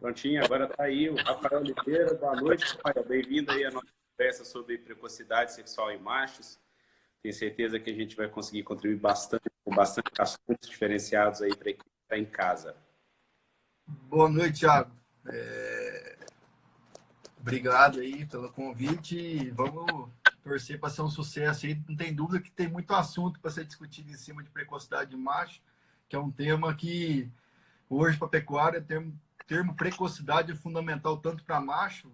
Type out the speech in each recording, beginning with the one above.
Prontinho, agora está aí o Rafael Oliveira. Boa noite, Rafael. Bem-vindo aí à nossa conversa sobre precocidade sexual em machos. Tenho certeza que a gente vai conseguir contribuir bastante, com bastante assuntos diferenciados aí para a equipe que está em casa. Boa noite, Thiago. Obrigado aí pelo convite. Vamos torcer para ser um sucesso aí. Não tem dúvida que tem muito assunto para ser discutido em cima de precocidade de macho, que é um tema que hoje para a pecuária, termo precocidade é fundamental tanto para macho,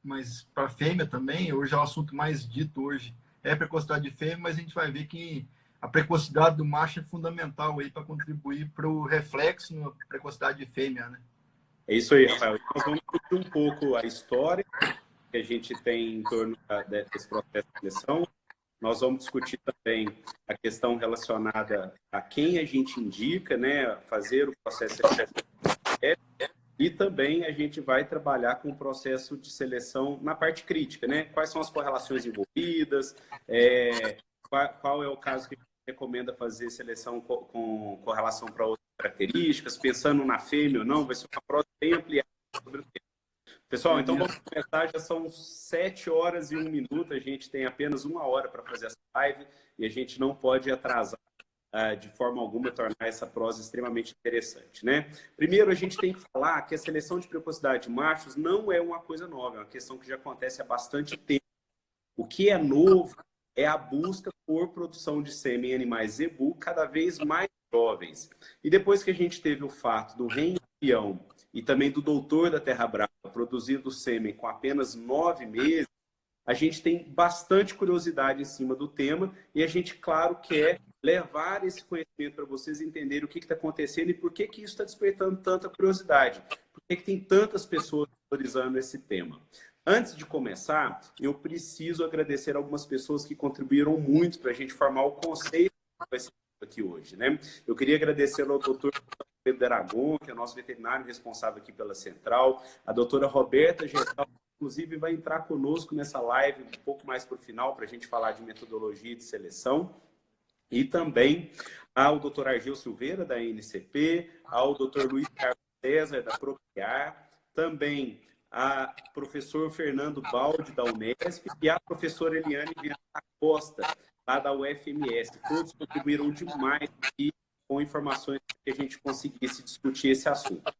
mas para fêmea também. Hoje é o assunto mais dito hoje. É precocidade de fêmea, mas a gente vai ver que a precocidade do macho é fundamental aí para contribuir para o reflexo na precocidade de fêmea, né? É isso aí, Rafael. Nós vamos discutir um pouco a história que a gente tem em torno desse processo de seleção. Nós vamos discutir também a questão relacionada a quem a gente indica, né, fazer o processo de seleção. E também a gente vai trabalhar com o processo de seleção na parte crítica, né? Quais são as correlações envolvidas, qual é o caso que a gente recomenda fazer seleção com correlação para outras características, pensando na fêmea ou não, vai ser uma prova bem ampliada sobre o tema. Pessoal, então vamos começar, já são 7 horas e 1 minuto, a gente tem apenas 1 hora para fazer essa live e a gente não pode atrasar de forma alguma, tornar essa prosa extremamente interessante, né? Primeiro, a gente tem que falar que a seleção de precocidade de machos não é uma coisa nova, é uma questão que já acontece há bastante tempo. O que é novo é a busca por produção de sêmen em animais zebu cada vez mais jovens. E depois que a gente teve o fato do Renho e também do doutor da Terra Brava produzindo sêmen com apenas 9 meses, a gente tem bastante curiosidade em cima do tema e a gente, claro, quer levar esse conhecimento para vocês entenderem o que está acontecendo e por que isso está despertando tanta curiosidade. Por que tem tantas pessoas valorizando esse tema. Antes de começar, eu preciso agradecer algumas pessoas que contribuíram muito para a gente formar o conceito que vai ser aqui hoje, né? Eu queria agradecer ao doutor Pedro Aragon, que é o nosso veterinário responsável aqui pela Central, a doutora Roberta Geral, inclusive vai entrar conosco nessa live um pouco mais para o final, para a gente falar de metodologia de seleção, e também ao doutor Argel Silveira, da NCP, ao doutor Luiz Carlos César, da Procriar, também a professor Fernando Baldi, da Unesp, e a professora Eliane Viana Costa, lá da UFMS. Todos contribuíram demais aqui com informações para que a gente conseguisse discutir esse assunto.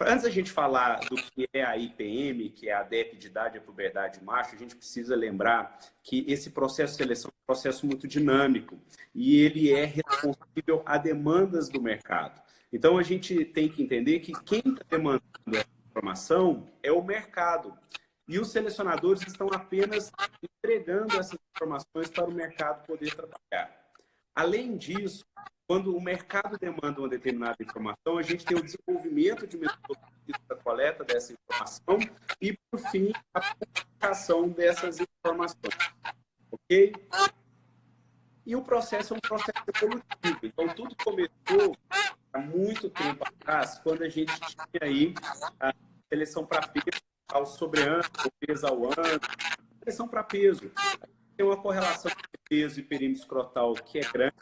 Antes da gente falar do que é a IPM, que é a DEP de idade e puberdade macho, a gente precisa lembrar que esse processo de seleção é um processo muito dinâmico e ele é responsível a demandas do mercado. Então, a gente tem que entender que quem está demandando essa informação é o mercado. E os selecionadores estão apenas entregando essas informações para o mercado poder trabalhar. Além disso, quando o mercado demanda uma determinada informação, a gente tem o desenvolvimento de metodologias para a coleta dessa informação e, por fim, a publicação dessas informações. Ok? E o processo é um processo evolutivo. Então, tudo começou há muito tempo atrás, quando a gente tinha aí a seleção para peso ao sobre-ano, ou peso ao ano. Seleção para peso. Tem uma correlação entre peso e perímetro escrotal que é grande.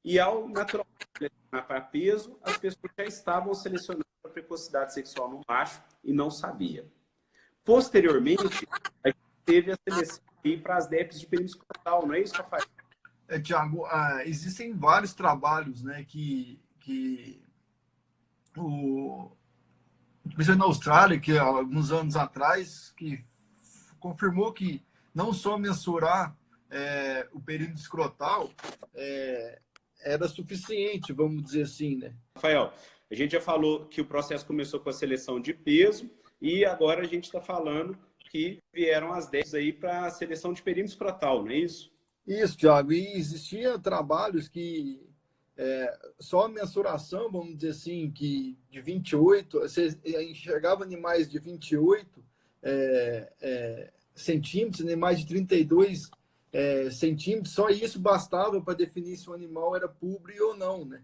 E ao naturalmente selecionar para peso, as pessoas já estavam selecionando a precocidade sexual no macho e não sabia. Posteriormente, a gente teve a seleção para as DEPs de perímetro escrotal, não é isso, Rafael? Tiago, existem vários trabalhos, né, principalmente na Austrália, que há alguns anos atrás, que confirmou que não só mensurar o perímetro escrotal era suficiente, vamos dizer assim, né? Rafael, a gente já falou que o processo começou com a seleção de peso e agora a gente está falando que vieram as 10 aí para a seleção de perímetro escrotal, não é isso? Isso, Thiago. E existiam trabalhos que só a mensuração, vamos dizer assim, que de 28, você enxergava animais de 28 centímetros, animais de 32 centímetros, só isso bastava para definir se o animal era púbreo ou não, né?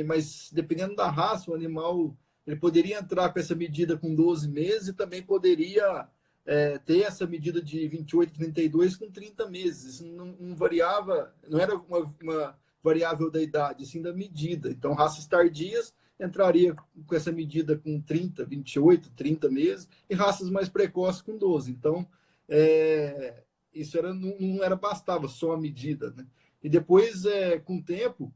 Mas dependendo da raça, o animal ele poderia entrar com essa medida com 12 meses e também poderia ter essa medida de 28, 32 com 30 meses. Isso não variava, não era uma variável da idade, sim da medida. Então, raças tardias entraria com essa medida com 30, 28, 30 meses, e raças mais precoces com 12. Então, isso não era bastava só a medida, né? E depois, com o tempo,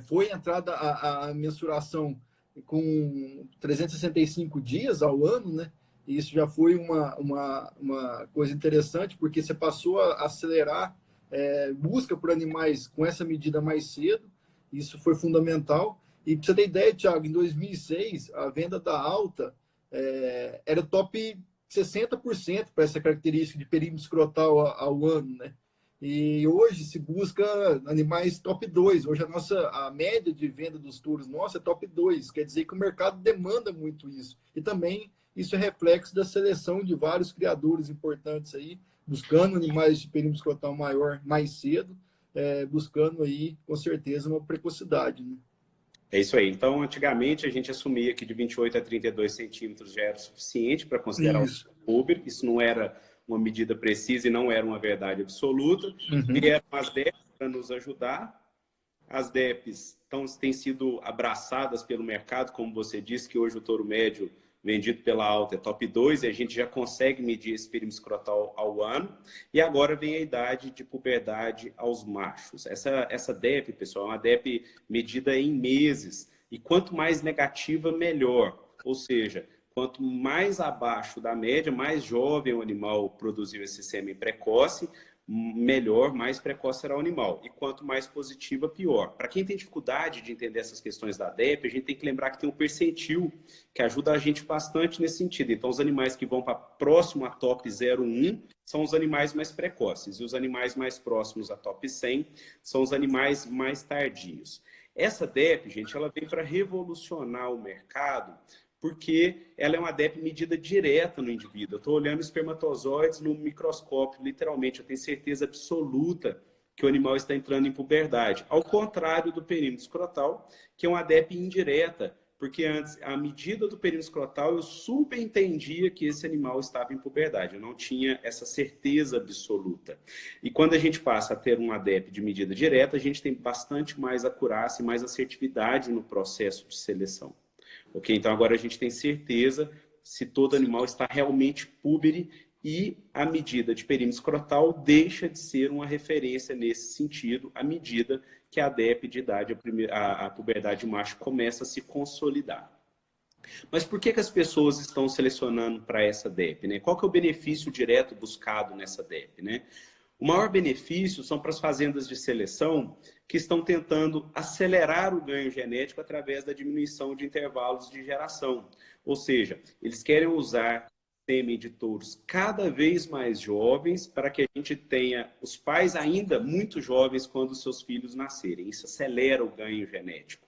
foi entrada a mensuração com 365 dias ao ano, né? E isso já foi uma coisa interessante, porque você passou a acelerar busca por animais com essa medida mais cedo. Isso foi fundamental. E para você ter ideia, Thiago, em 2006, a venda da Alta era top 60% para essa característica de perímetro escrotal ao ano, né? E hoje se busca animais top 2. Hoje a média de venda dos touros nossa é top 2. Quer dizer que o mercado demanda muito isso. E também isso é reflexo da seleção de vários criadores importantes aí, buscando animais de perímetro escrotal maior mais cedo, buscando aí, com certeza, uma precocidade, né? É isso aí. Então, antigamente, a gente assumia que de 28 a 32 centímetros já era suficiente para considerar Isso. o Uber. Isso não era uma medida precisa e não era uma verdade absoluta. Uhum. Vieram as DEPs para nos ajudar. As DEPs têm sido abraçadas pelo mercado, como você disse, que hoje o touro médio vendido pela Alta é top 2, e a gente já consegue medir esse perímetro escrotal ao ano. E agora vem a idade de puberdade aos machos. Essa DEP, pessoal, é uma DEP medida em meses. E quanto mais negativa, melhor. Ou seja, quanto mais abaixo da média, mais jovem o animal produziu esse sêmen precoce, melhor, mais precoce será o animal. E quanto mais positiva, pior. Para quem tem dificuldade de entender essas questões da DEP, a gente tem que lembrar que tem um percentil que ajuda a gente bastante nesse sentido. Então, os animais que vão para próximo a top 0,1 são os animais mais precoces. E os animais mais próximos a top 100 são os animais mais tardios. Essa DEP, gente, ela vem para revolucionar o mercado, porque ela é uma DEP medida direta no indivíduo. Eu estou olhando espermatozoides no microscópio, literalmente, eu tenho certeza absoluta que o animal está entrando em puberdade. Ao contrário do perímetro escrotal, que é uma DEP indireta, porque antes, a medida do perímetro escrotal, eu subentendia que esse animal estava em puberdade, eu não tinha essa certeza absoluta. E quando a gente passa a ter uma DEP de medida direta, a gente tem bastante mais acurácia e mais assertividade no processo de seleção. Ok? Então agora a gente tem certeza se todo animal está realmente púbere, e a medida de perímetro escrotal deixa de ser uma referência nesse sentido, à medida que a DEP de idade, a puberdade macho, começa a se consolidar. Mas por que as pessoas estão selecionando para essa DEP, né? Qual que é o benefício direto buscado nessa DEP, né? O maior benefício são para as fazendas de seleção que estão tentando acelerar o ganho genético através da diminuição de intervalos de geração. Ou seja, eles querem usar sêmen de touros cada vez mais jovens para que a gente tenha os pais ainda muito jovens quando os seus filhos nascerem. Isso acelera o ganho genético.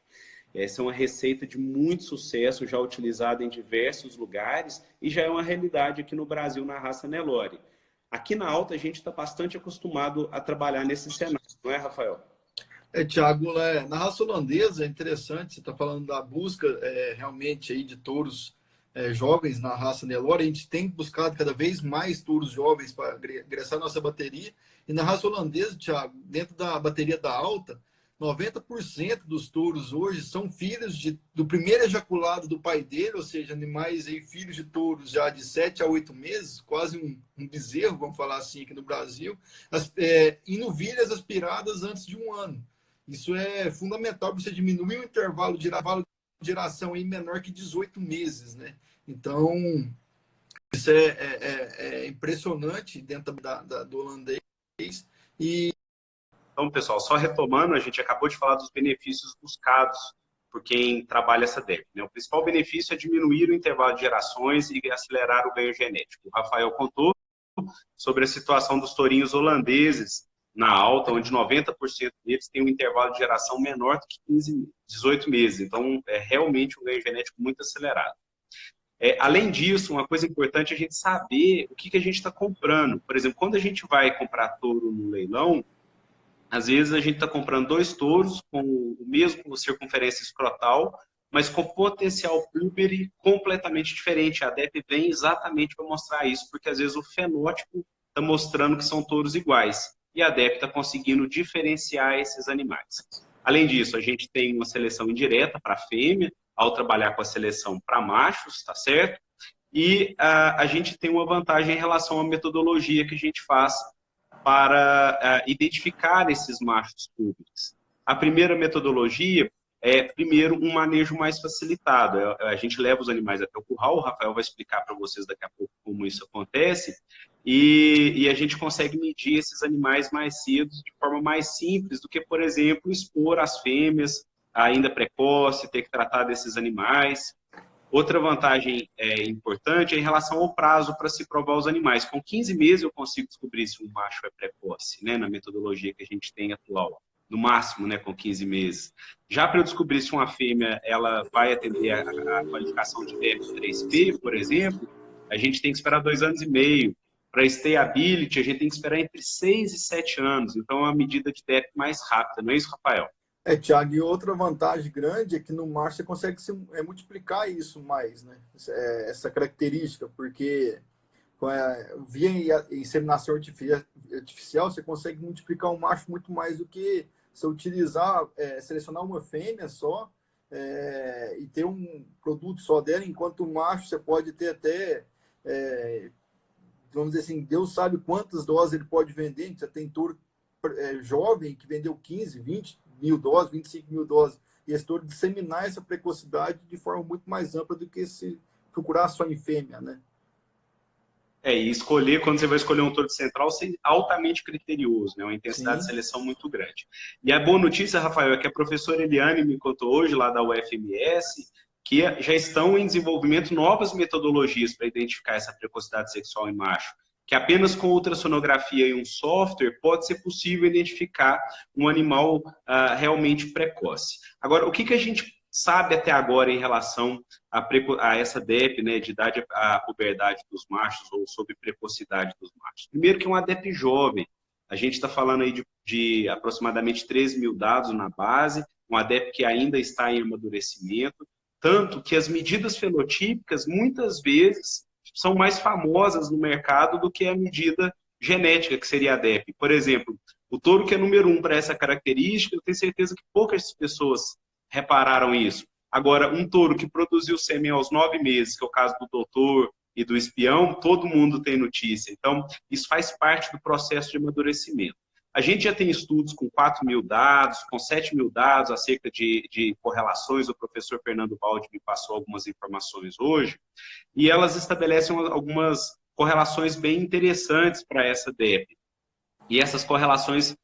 Essa é uma receita de muito sucesso, já utilizada em diversos lugares e já é uma realidade aqui no Brasil na raça Nelore. Aqui na Alta a gente está bastante acostumado a trabalhar nesse cenário, não é, Rafael? Thiago, na raça holandesa é interessante, você está falando da busca realmente aí de touros jovens na raça Nelore. A gente tem buscado cada vez mais touros jovens para ingressar na nossa bateria. E na raça holandesa, Thiago, dentro da bateria da Alta, 90% dos touros hoje são filhos do primeiro ejaculado do pai dele, ou seja, animais aí, filhos de touros já de 7 a 8 meses, quase um bezerro, vamos falar assim aqui no Brasil, em novilhas aspiradas antes de 1 ano. Isso é fundamental para você diminuir o intervalo de geração aí menor que 18 meses, né? Então, isso é impressionante dentro do holandês. Então, pessoal, só retomando, a gente acabou de falar dos benefícios buscados por quem trabalha essa DEP, né? O principal benefício é diminuir o intervalo de gerações e acelerar o ganho genético. O Rafael contou sobre a situação dos tourinhos holandeses na Alta, onde 90% deles têm um intervalo de geração menor do que 18 meses. Então, é realmente um ganho genético muito acelerado. Além disso, uma coisa importante é a gente saber o que a gente está comprando. Por exemplo, quando a gente vai comprar touro no leilão, às vezes a gente está comprando 2 touros com o mesmo circunferência escrotal, mas com potencial púbere completamente diferente. A DEP vem exatamente para mostrar isso, porque às vezes o fenótipo está mostrando que são touros iguais. E a DEP está conseguindo diferenciar esses animais. Além disso, a gente tem uma seleção indireta para fêmea, ao trabalhar com a seleção para machos, tá certo? E a gente tem uma vantagem em relação à metodologia que a gente faz para identificar esses machos públicos. A primeira metodologia é, primeiro, um manejo mais facilitado. A gente leva os animais até o curral, o Rafael vai explicar para vocês daqui a pouco como isso acontece, e a gente consegue medir esses animais mais cedo de forma mais simples do que, por exemplo, expor as fêmeas ainda precoce, ter que tratar desses animais. Outra vantagem importante é em relação ao prazo para se provar os animais. Com 15 meses eu consigo descobrir se um macho é precoce, né, na metodologia que a gente tem atual. No máximo, né, com 15 meses. Já para eu descobrir se uma fêmea ela vai atender a qualificação de DF3P, por exemplo, a gente tem que esperar 2 anos e meio. Para stability, a gente tem que esperar entre 6 e 7 anos. Então, é uma medida de DF mais rápida, não é isso, Rafael? Thiago, e outra vantagem grande é que no macho você consegue multiplicar isso mais, né? Essa característica, porque via inseminação artificial você consegue multiplicar um macho muito mais do que se utilizar, selecionar uma fêmea só e ter um produto só dela, enquanto o macho você pode ter até, vamos dizer assim, Deus sabe quantas doses ele pode vender. Já tem touro jovem que vendeu 15, 20 mil doses, 25 mil doses, e esse touro disseminar essa precocidade de forma muito mais ampla do que se procurar só em fêmea, né? E escolher, quando você vai escolher um touro de central, ser altamente criterioso, né? Uma intensidade Sim. de seleção muito grande. E a boa notícia, Rafael, é que a professora Eliane me contou hoje, lá da UFMS, que já estão em desenvolvimento novas metodologias para identificar essa precocidade sexual em macho, que apenas com ultrassonografia e um software pode ser possível identificar um animal realmente precoce. Agora, o que a gente sabe até agora em relação a essa DEP, né, de idade à puberdade dos machos, ou sobre precocidade dos machos? Primeiro que é uma DEP jovem. A gente está falando aí de aproximadamente 13 mil dados na base, uma DEP que ainda está em amadurecimento, tanto que as medidas fenotípicas, muitas vezes, são mais famosas no mercado do que a medida genética, que seria a DEP. Por exemplo, o touro que é número 1 para essa característica, eu tenho certeza que poucas pessoas repararam isso. Agora, um touro que produziu sêmen aos 9 meses, que é o caso do doutor e do espião, todo mundo tem notícia. Então, isso faz parte do processo de amadurecimento. A gente já tem estudos com 4 mil dados, com 7 mil dados acerca de correlações. O professor Fernando Baldi me passou algumas informações hoje, e elas estabelecem algumas correlações bem interessantes para essa DEP. E essas correlações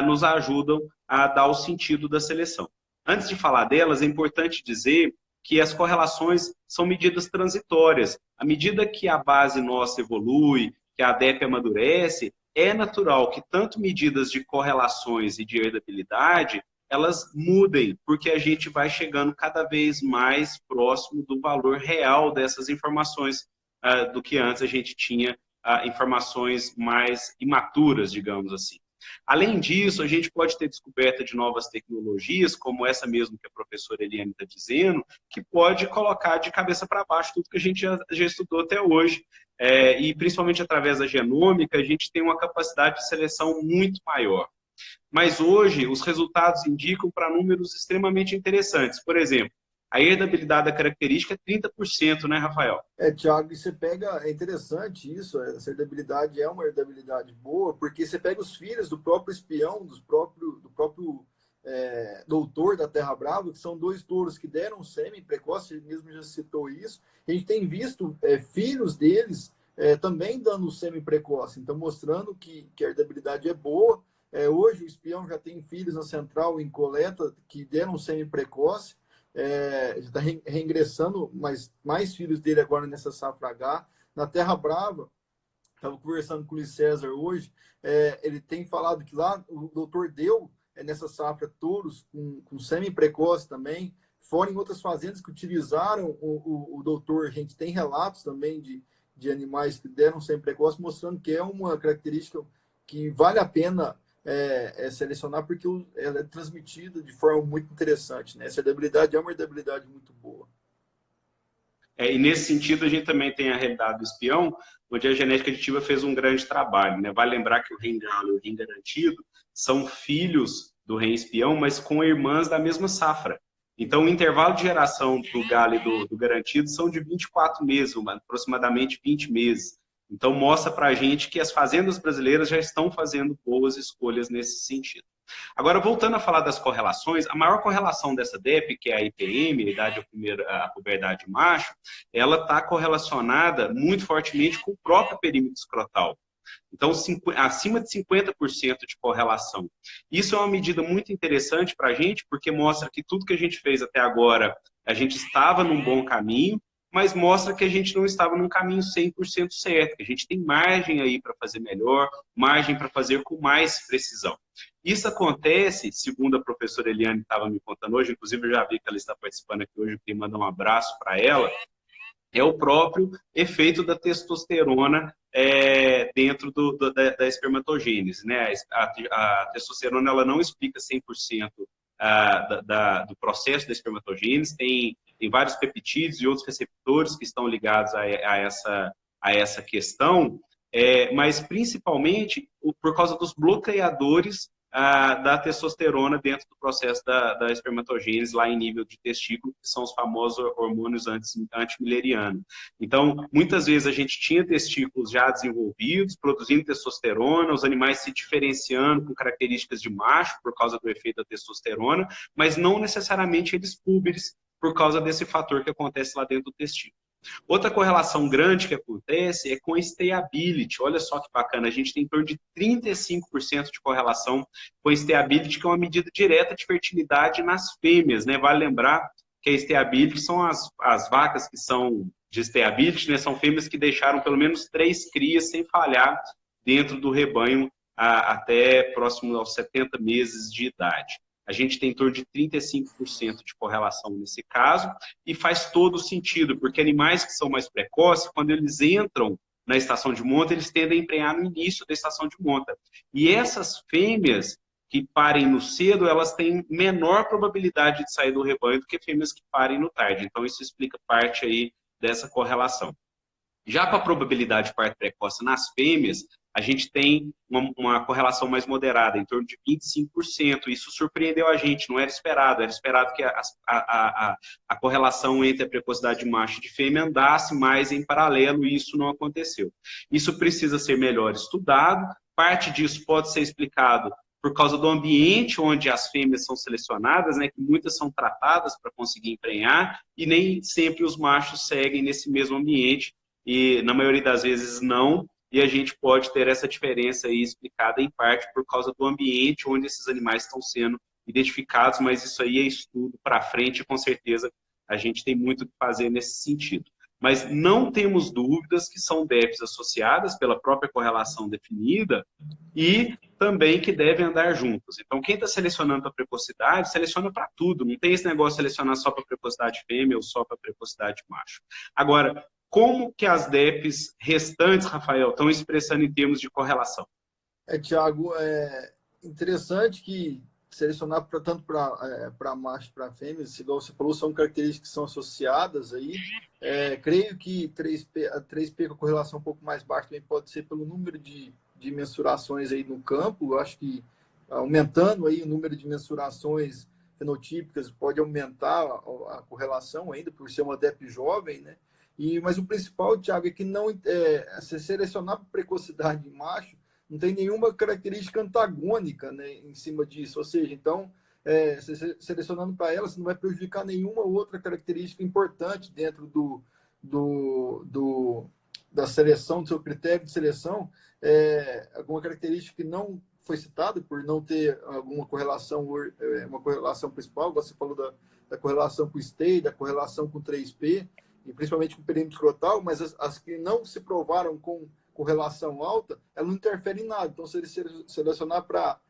nos ajudam a dar o sentido da seleção. Antes de falar delas, é importante dizer que as correlações são medidas transitórias. À medida que a base nossa evolui, que a DEP amadurece, é natural que tanto medidas de correlações e de herdabilidade, elas mudem, porque a gente vai chegando cada vez mais próximo do valor real dessas informações, do que antes a gente tinha informações mais imaturas, digamos assim. Além disso, a gente pode ter descoberta de novas tecnologias, como essa mesmo que a professora Eliane está dizendo, que pode colocar de cabeça para baixo tudo que a gente já estudou até hoje. E principalmente através da genômica, a gente tem uma capacidade de seleção muito maior. Mas hoje, os resultados indicam para números extremamente interessantes. Por exemplo, a herdabilidade da característica é 30%, né, Rafael? Thiago, e você pega, é interessante isso, essa herdabilidade é uma herdabilidade boa, porque você pega os filhos do próprio espião, do próprio doutor da Terra Brava, que são 2 touros que deram sêmen precoce, ele mesmo já citou isso. A gente tem visto filhos deles também dando sêmen precoce, então mostrando que a herdabilidade é boa. Hoje o espião já tem filhos na central em coleta que deram sêmen precoce. Já está reingressando mais filhos dele agora nessa safra H. Na Terra Brava, estava conversando com o Luiz César hoje, ele tem falado que lá o doutor deu nessa safra touros com semi-precoce também, fora em outras fazendas que utilizaram o doutor. A gente tem relatos também de animais que deram semi-precoce, mostrando que é uma característica que vale a pena selecionar, porque ela é transmitida de forma muito interessante, né? Essa herdabilidade é uma herdabilidade muito boa. E nesse sentido, a gente também tem a realidade do espião, onde a genética aditiva fez um grande trabalho, né? Vale lembrar que o rim galo e o rim garantido são filhos do rei espião, mas com irmãs da mesma safra. Então, o intervalo de geração do galo e do garantido são de 24 meses, aproximadamente 20 meses. Então, mostra para a gente que as fazendas brasileiras já estão fazendo boas escolhas nesse sentido. Agora, voltando a falar das correlações, a maior correlação dessa DEP, que é a IPM, a idade à puberdade macho, ela está correlacionada muito fortemente com o próprio perímetro escrotal. Então, acima de 50% de correlação. Isso é uma medida muito interessante para a gente, porque mostra que tudo que a gente fez até agora, a gente estava num bom caminho, mas mostra que a gente não estava num caminho 100% certo, que a gente tem margem aí para fazer melhor, margem para fazer com mais precisão. Isso acontece, segundo a professora Eliane estava me contando hoje, inclusive eu já vi que ela está participando aqui hoje, eu queria mandar um abraço para ela, é o próprio efeito da testosterona dentro da espermatogênese. Né? A testosterona ela não explica 100% do processo da espermatogênese, tem vários peptídeos e outros receptores que estão ligados a essa questão, mas principalmente por causa dos bloqueadores da testosterona dentro do processo da espermatogênese lá em nível de testículo, que são os famosos hormônios antimilerianos. Então, muitas vezes a gente tinha testículos já desenvolvidos, produzindo testosterona, os animais se diferenciando com características de macho por causa do efeito da testosterona, mas não necessariamente eles púberes por causa desse fator que acontece lá dentro do testículo. Outra correlação grande que acontece é com a stability. Olha só que bacana, a gente tem em torno de 35% de correlação com a stability, que é uma medida direta de fertilidade nas fêmeas. Né? Vale lembrar que a stability são as vacas que são de stability, né? São fêmeas que deixaram pelo menos 3 crias sem falhar dentro do rebanho até próximo aos 70 meses de idade. A gente tem em torno de 35% de correlação nesse caso, e faz todo sentido, porque animais que são mais precoces, quando eles entram na estação de monta, eles tendem a emprenhar no início da estação de monta. E essas fêmeas que parem no cedo, elas têm menor probabilidade de sair do rebanho do que fêmeas que parem no tarde. Então, isso explica parte aí dessa correlação. Já para a probabilidade de parto precoce nas fêmeas, a gente tem uma correlação mais moderada, em torno de 25%. Isso surpreendeu a gente, não era esperado. Era esperado que a correlação entre a precocidade de macho e de fêmea andasse mais em paralelo, e isso não aconteceu. Isso precisa ser melhor estudado. Parte disso pode ser explicado por causa do ambiente onde as fêmeas são selecionadas, né, que muitas são tratadas para conseguir emprenhar, e nem sempre os machos seguem nesse mesmo ambiente, e na maioria das vezes não, e a gente pode ter essa diferença aí explicada em parte por causa do ambiente onde esses animais estão sendo identificados, mas isso aí é estudo para frente, e com certeza a gente tem muito o que fazer nesse sentido. Mas não temos dúvidas que são DEPs associadas pela própria correlação definida e também que devem andar juntos. Então, quem está selecionando para precocidade, seleciona para tudo. Não tem esse negócio de selecionar só para precocidade fêmea ou só para precocidade macho. Agora, como que as DEPs restantes, Rafael, estão expressando em termos de correlação? Tiago, é interessante que selecionar tanto para macho e para fêmeas, igual você falou, são características que são associadas aí. Creio que 3P com correlação um pouco mais baixa também pode ser pelo número de mensurações aí no campo. Eu acho que aumentando aí o número de mensurações fenotípicas pode aumentar a correlação ainda, por ser uma DEP jovem, né? Mas o principal, Thiago, é que se selecionar para precocidade de macho, não tem nenhuma característica antagônica, né, em cima disso. Ou seja, então, selecionando para ela, você não vai prejudicar nenhuma outra característica importante dentro da seleção, do seu critério de seleção. Alguma característica que não foi citada por não ter alguma correlação, uma correlação principal. Você falou da correlação com o STEI, da correlação com 3P, e principalmente com o perímetro escrotal, mas as que não se provaram com correlação alta, ela não interfere em nada. Então, se ele selecionar para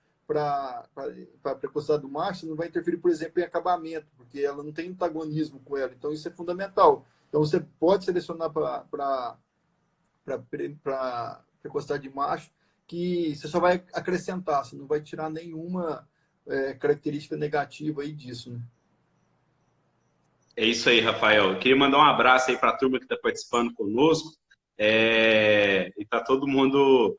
a precocidade do macho, não vai interferir, por exemplo, em acabamento, porque ela não tem antagonismo com ela. Então, isso é fundamental. Então, você pode selecionar para precocidade de macho, que você só vai acrescentar, você não vai tirar nenhuma característica negativa aí disso, né? É isso aí, Rafael. Eu queria mandar um abraço aí para a turma que está participando conosco. E está todo mundo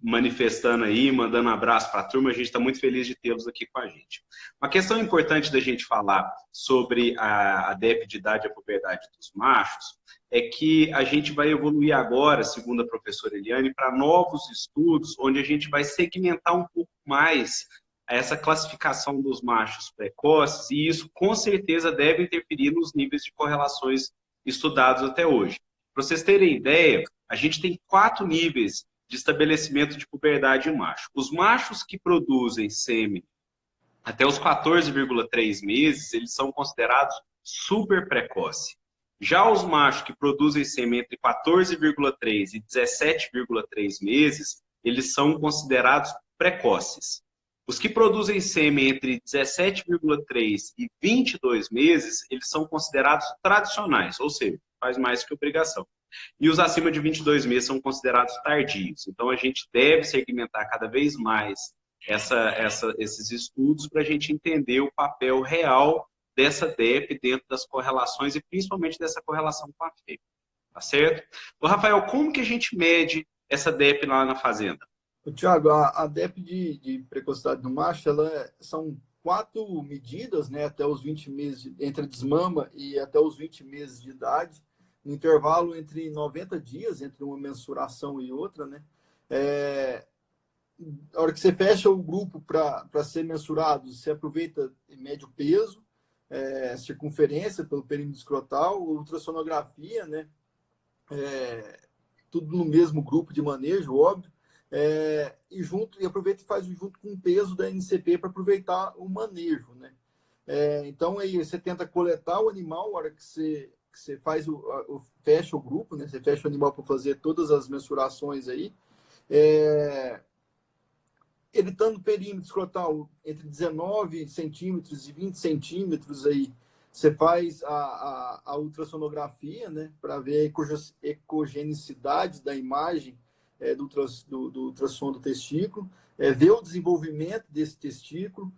manifestando aí, mandando um abraço para a turma. A gente está muito feliz de tê-los aqui com a gente. Uma questão importante da gente falar sobre a DEP de idade e a puberdade dos machos é que a gente vai evoluir agora, segundo a professora Eliane, para novos estudos, onde a gente vai segmentar um pouco mais essa classificação dos machos precoces, e isso com certeza deve interferir nos níveis de correlações estudados até hoje. Para vocês terem ideia, a gente tem 4 níveis de estabelecimento de puberdade em macho. Os machos que produzem sêmen até os 14,3 meses, eles são considerados super precoce. Já os machos que produzem sêmen entre 14,3 e 17,3 meses, eles são considerados precoces. Os que produzem sêmen entre 17,3 e 22 meses, eles são considerados tradicionais, ou seja, faz mais que obrigação. E os acima de 22 meses são considerados tardios. Então, a gente deve segmentar cada vez mais esses estudos para a gente entender o papel real dessa DEP dentro das correlações e principalmente dessa correlação com a fêmea. Tá certo? Ô, Rafael, como que a gente mede essa DEP lá na fazenda? Tiago, a DEP de precocidade do macho, são 4 medidas, né, até os 20 meses, entre a desmama e até os 20 meses de idade, no intervalo entre 90 dias, entre uma mensuração e outra, né? A hora que você fecha o grupo para ser mensurado, você aproveita e mede o peso, circunferência pelo perímetro escrotal, ultrassonografia, né? Tudo no mesmo grupo de manejo, óbvio. E aproveita e faz junto com o peso da NCP para aproveitar o manejo, né? Então aí você tenta coletar o animal, a hora que você faz fecha o grupo, né? Você fecha o animal para fazer todas as mensurações aí. Ele está no perímetro escrotal entre 19 centímetros e 20 centímetros aí. Você faz a ultrassonografia, né? Para ver a ecogenicidade da imagem do ultrassom do testículo, ver o desenvolvimento desse testículo,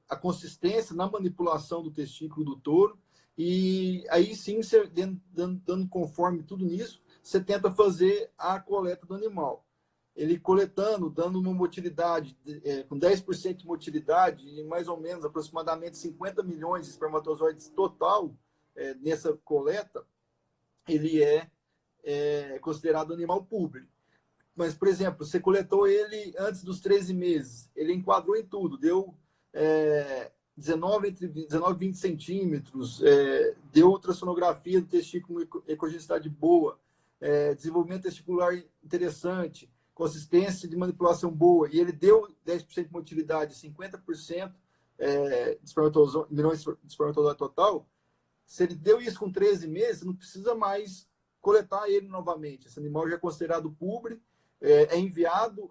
a consistência na manipulação do testículo do touro, e aí sim, você, dando conforme tudo nisso, você tenta fazer a coleta do animal. Ele coletando, dando uma motilidade, com 10% de motilidade, e mais ou menos aproximadamente 50 milhões de espermatozoides total nessa coleta, ele é considerado animal público. Mas, por exemplo, você coletou ele antes dos 13 meses, ele enquadrou em tudo, deu 19 e 20 centímetros, deu ultrassonografia do testículo, ecogenicidade boa, desenvolvimento testicular interessante, consistência de manipulação boa, e ele deu 10% de motilidade, 50% milhões de espermatozoide total. Se ele deu isso com 13 meses, não precisa mais coletar ele novamente. Esse animal já é considerado público, enviado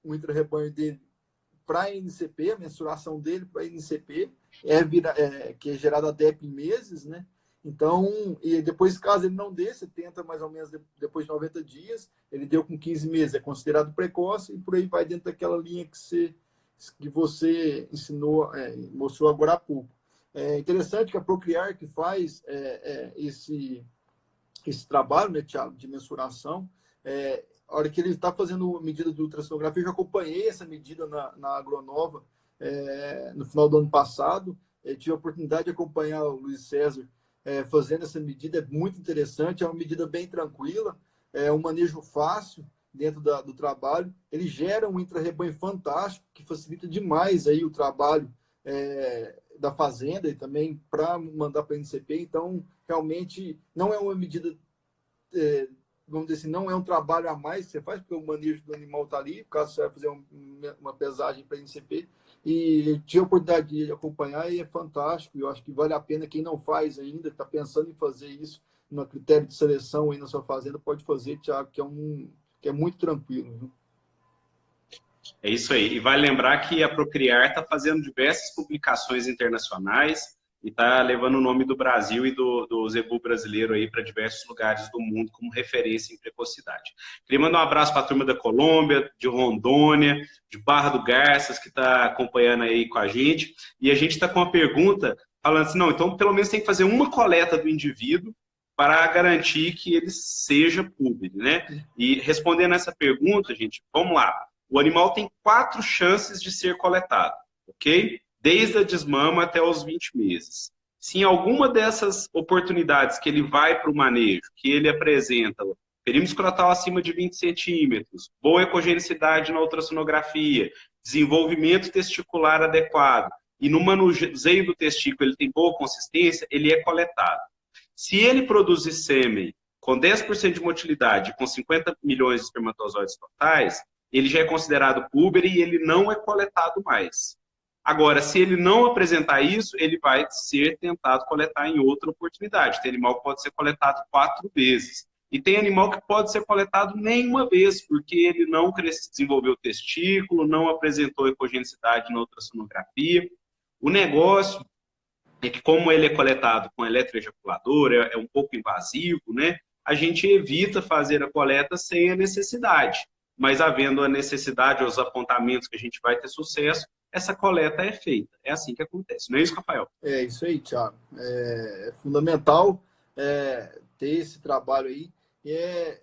o intra-rebanho dele para a NCP, a mensuração dele para a NCP, que é gerada a DEP em meses, né? Então, e depois, caso ele não dê, você tenta mais ou menos depois de 90 dias, ele deu com 15 meses, é considerado precoce, e por aí vai dentro daquela linha que você ensinou, mostrou agora há pouco. É interessante que a Procriar que faz esse trabalho, né, Thiago, de mensuração, a hora que ele está fazendo medida de ultrassonografia, eu já acompanhei essa medida na Agronova no final do ano passado. Tive a oportunidade de acompanhar o Luiz César fazendo essa medida, é muito interessante, é uma medida bem tranquila, é um manejo fácil dentro do trabalho. Ele gera um intra-rebanho fantástico, que facilita demais aí o trabalho da fazenda e também para mandar para a NCP. Então, realmente, não é uma medida, vamos dizer assim, não é um trabalho a mais que você faz, porque o manejo do animal está ali, caso você vai fazer uma pesagem para a NCP. E tive a oportunidade de acompanhar e é fantástico. Eu acho que vale a pena quem não faz ainda, está pensando em fazer isso no critério de seleção aí na sua fazenda, pode fazer, Thiago, que é muito tranquilo. Viu? É isso aí. E vale lembrar que a Procriar está fazendo diversas publicações internacionais e está levando o nome do Brasil e do zebu brasileiro aí para diversos lugares do mundo como referência em precocidade. Queria mandar um abraço para a turma da Colômbia, de Rondônia, de Barra do Garças, que está acompanhando aí com a gente. E a gente está com uma pergunta falando assim, não, então pelo menos tem que fazer uma coleta do indivíduo para garantir que ele seja público, né? E respondendo essa pergunta, gente, vamos lá. O animal tem 4 chances de ser coletado, ok? Desde a desmama até os 20 meses. Se em alguma dessas oportunidades que ele vai para o manejo, que ele apresenta perímetro escrotal acima de 20 centímetros, boa ecogenicidade na ultrassonografia, desenvolvimento testicular adequado, e no manuseio do testículo ele tem boa consistência, ele é coletado. Se ele produzir sêmen com 10% de motilidade, com 50 milhões de espermatozoides totais, ele já é considerado púber e ele não é coletado mais. Agora, se ele não apresentar isso, ele vai ser tentado coletar em outra oportunidade. Tem animal que pode ser coletado 4 vezes. E tem animal que pode ser coletado nenhuma vez, porque ele não desenvolveu o testículo, não apresentou ecogenicidade na ultrassonografia. O negócio é que, como ele é coletado com eletroejaculador, é um pouco invasivo, né? A gente evita fazer a coleta sem a necessidade. Mas havendo a necessidade, os apontamentos que a gente vai ter sucesso, essa coleta é feita. É assim que acontece. Não é isso, Rafael? É isso aí, Thiago. É fundamental ter esse trabalho aí. É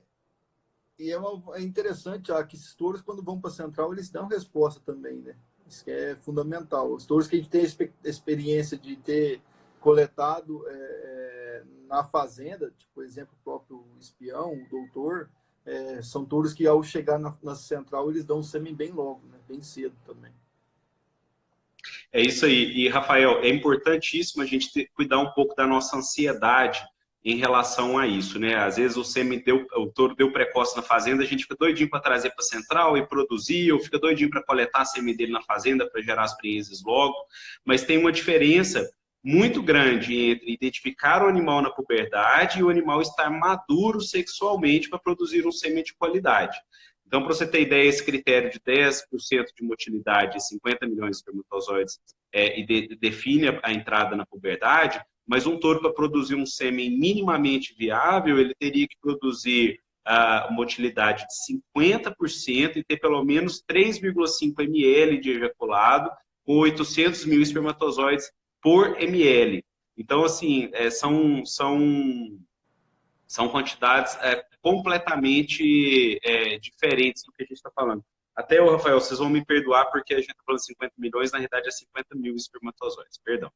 interessante, Thiago, que esses touros, quando vão para a central, eles dão resposta também, né? Isso que é fundamental. Os touros que a gente tem a experiência de ter coletado na fazenda, tipo, por exemplo, o próprio espião, o doutor, são touros que, ao chegar na central, eles dão o sêmen bem logo, né? Bem cedo também. É isso aí. E, Rafael, é importantíssimo a gente cuidar um pouco da nossa ansiedade em relação a isso, né? Às vezes o touro deu precoce na fazenda, a gente fica doidinho para trazer para a central e produzir, ou fica doidinho para coletar a sêmen dele na fazenda para gerar as prenhes logo. Mas tem uma diferença muito grande entre identificar o animal na puberdade e o animal estar maduro sexualmente para produzir um sêmen de qualidade. Então, para você ter ideia, esse critério de 10% de motilidade e 50 milhões de espermatozoides define a entrada na puberdade, mas um touro, para produzir um sêmen minimamente viável, ele teria que produzir motilidade de 50% e ter pelo menos 3,5 ml de ejaculado com 800 mil espermatozoides por ml. Então, assim, são quantidades completamente diferentes do que a gente está falando. Até, Rafael, vocês vão me perdoar porque a gente está falando 50 milhões, na realidade é 50 mil espermatozoides, perdão,